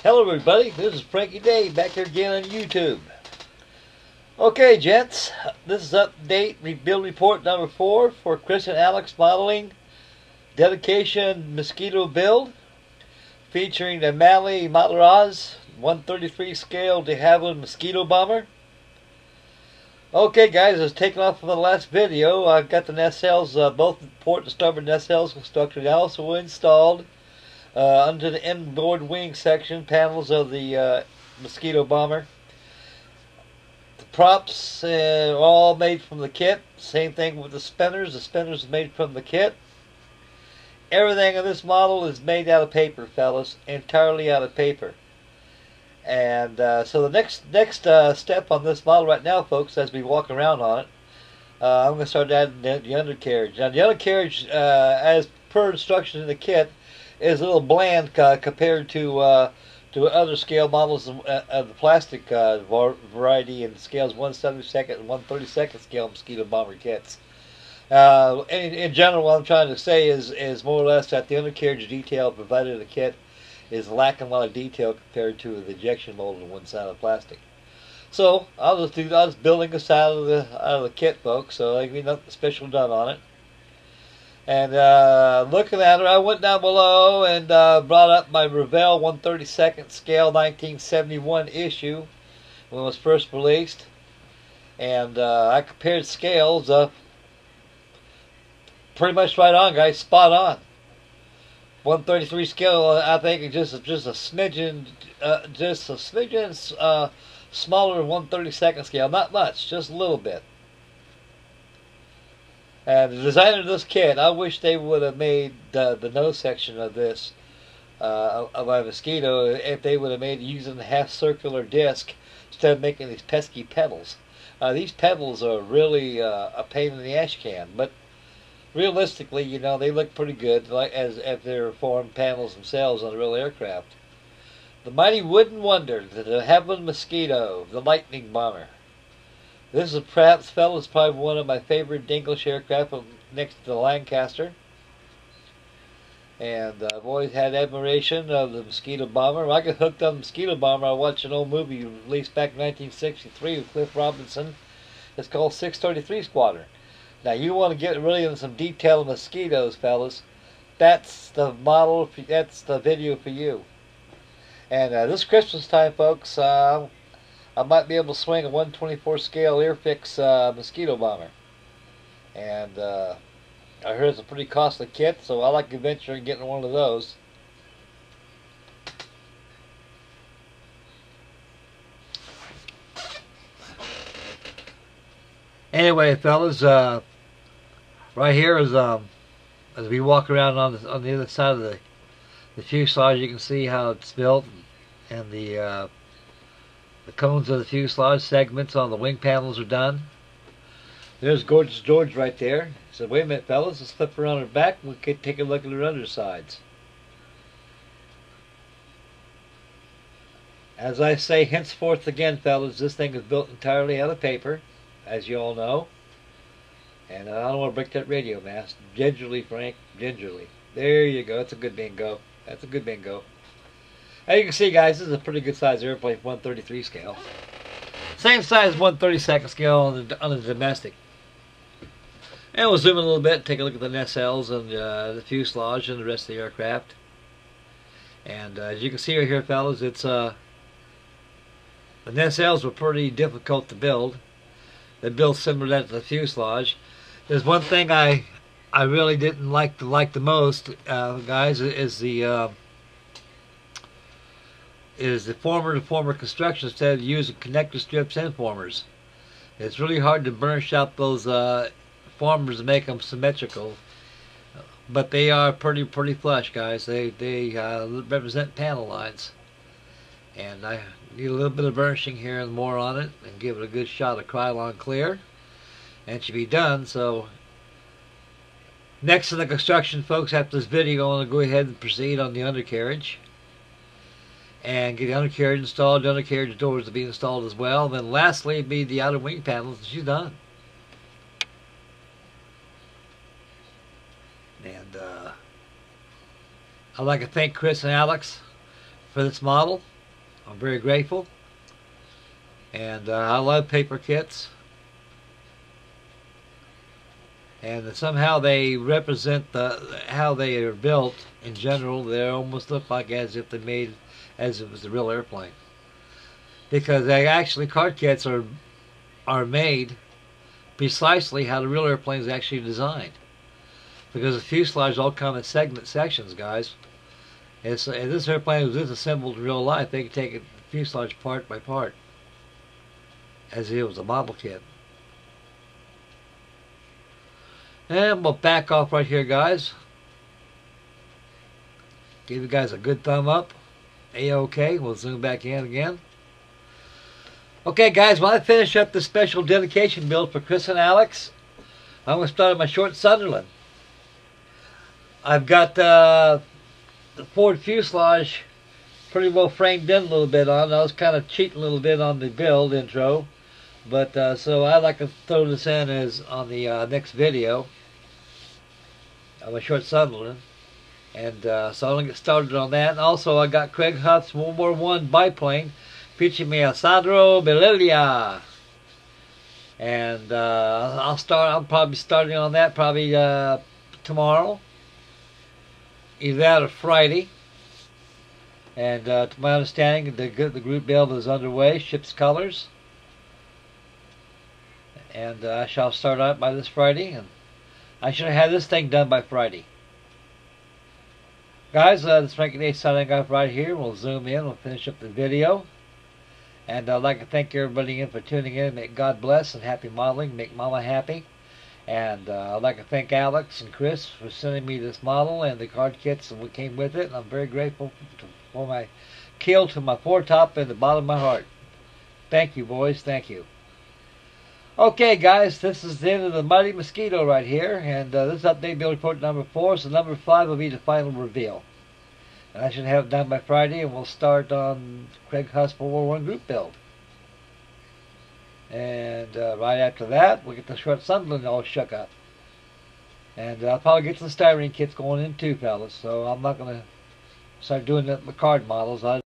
Hello everybody, this is Frankie Day back here again on YouTube. Okay gents, this is update rebuild report number 4 for Chris and Alex Modeling Dedication Mosquito Build, featuring the Mali Materaz 133 scale de Havilland Mosquito Bomber. Okay guys, as taken off from the last video, I've got the nacelles, both the port and starboard nacelles constructed and also installed under the inboard wing section panels of the Mosquito Bomber. The props are all made from the kit. Same thing with the spinners. The spinners are made from the kit. Everything in this model is made out of paper, fellas. Entirely out of paper. And so the next step on this model right now, folks, as we walk around on it, I'm going to start adding the undercarriage. Now the undercarriage, as per instructions in the kit, is a little bland compared to other scale models of the plastic variety in scales 1/72 and 1/32 scale Mosquito Bomber kits. In general, what I'm trying to say is more or less that the undercarriage detail provided in the kit is lacking a lot of detail compared to the injection mold on one side of the plastic. So I'll just building this out of the kit, folks. So there'll be nothing special done on it. And looking at it, I went down below and brought up my Revell 1/32 scale 1971 issue when it was first released, and I compared scales. Pretty much right on, guys, spot on. 133 scale, I think, is just a smidgen, smaller than 1/32 scale. Not much, just a little bit. And the designer of this kit, I wish they would have made the nose section of this, of my Mosquito, if they would have made it using a half circular disc instead of making these pesky pedals. These pedals are really a pain in the ash can, but realistically, you know, they look pretty good, like as if they're formed panels themselves on a real aircraft. The mighty wooden wonder, the de Havilland Mosquito, the Lightning Bomber. This is perhaps, fellas, probably one of my favorite English aircraft next to the Lancaster. And I've always had admiration of the Mosquito Bomber. When I got hooked on the Mosquito Bomber, I watched an old movie released back in 1963 with Cliff Robinson. It's called 633 Squadron. Now, you want to get really into some detail of mosquitoes, fellas. That's the model, that's the video for you. And this Christmas time, folks, I might be able to swing a 1/24 scale Airfix Mosquito Bomber. And I heard it's a pretty costly kit, so I like to venture in getting one of those. Anyway, fellas, right here is as we walk around on the other side of the fuselage, you can see how it's built, and the cones of the fuselage segments on the wing panels are done. There's Gorgeous George right there. He said, wait a minute, fellas, let's flip around her back and we can take a look at her undersides. As I say henceforth again, fellas, this thing is built entirely out of paper, as you all know. And I don't want to break that radio mast. Gingerly, Frank, gingerly. There you go. That's a good bingo. That's a good bingo. As you can see, guys, this is a pretty good size airplane for 1/33 scale. Same size as 1/32 scale on the domestic. And we'll zoom in a little bit, take a look at the nacelles and the fuselage and the rest of the aircraft. And as you can see right here, fellas, it's the nacelles were pretty difficult to build. They built similar to the fuselage. There's one thing I really didn't like the most, guys, is the former construction instead of using connector strips and formers. It's really hard to burnish out those formers and make them symmetrical, but they are pretty flush, guys. They represent panel lines, and I need a little bit of burnishing here and more on it, and give it a good shot of Krylon clear, and it should be done. So next in the construction, folks, after this video, I'm going to go ahead and proceed on the undercarriage and get the undercarriage installed. The undercarriage doors to be installed as well. And then lastly be the outer wing panels, and she's done. And I'd like to thank Chris and Alex for this model. I'm very grateful. And I love paper kits. And somehow they represent how they are built in general. They almost look like as if they made as if it was a real airplane. Because they actually, card kits are made precisely how the real airplane is actually designed. Because the fuselage all come in segment sections, guys. If this airplane was disassembled in real life, they could take it fuselage part by part, as if it was a model kit. And we'll back off right here, guys. Give you guys a good thumb up. A-OK. We'll zoom back in again. Okay, guys, when I finish up this special dedication build for Chris and Alex, I'm going to start on my short Sunderland. I've got the forward fuselage pretty well framed in a little bit on. I was kind of cheating a little bit on the build intro. But so I'd like to throw this in as on the next video of my short Sunderland. And so I'm going to get started on that. And also I got Craig Huff's World War I biplane featuring me Sandro Belilia. And I'll probably be starting on that probably tomorrow. Either that or Friday. And to my understanding, the group build is underway, ship's colors. And I shall start out by this Friday, and I should have this thing done by Friday. Guys, this is Frankie Day signing off right here. We'll zoom in, we'll finish up the video. And I'd like to thank everybody in for tuning in. May God bless and happy modeling. Make Mama happy. And I'd like to thank Alex and Chris for sending me this model and the card kits that came with it. And I'm very grateful for my keel to my foretop and the bottom of my heart. Thank you, boys. Thank you. Okay, guys, this is the end of the Mighty Mosquito right here, and this is update build report number 4, so number 5 will be the final reveal. And I should have it done by Friday, and we'll start on Craig Huff's World War I group build. And right after that, we'll get the short Sunderland all shook up. And I'll probably get some styrene kits going in too, fellas, so I'm not going to start doing the card models.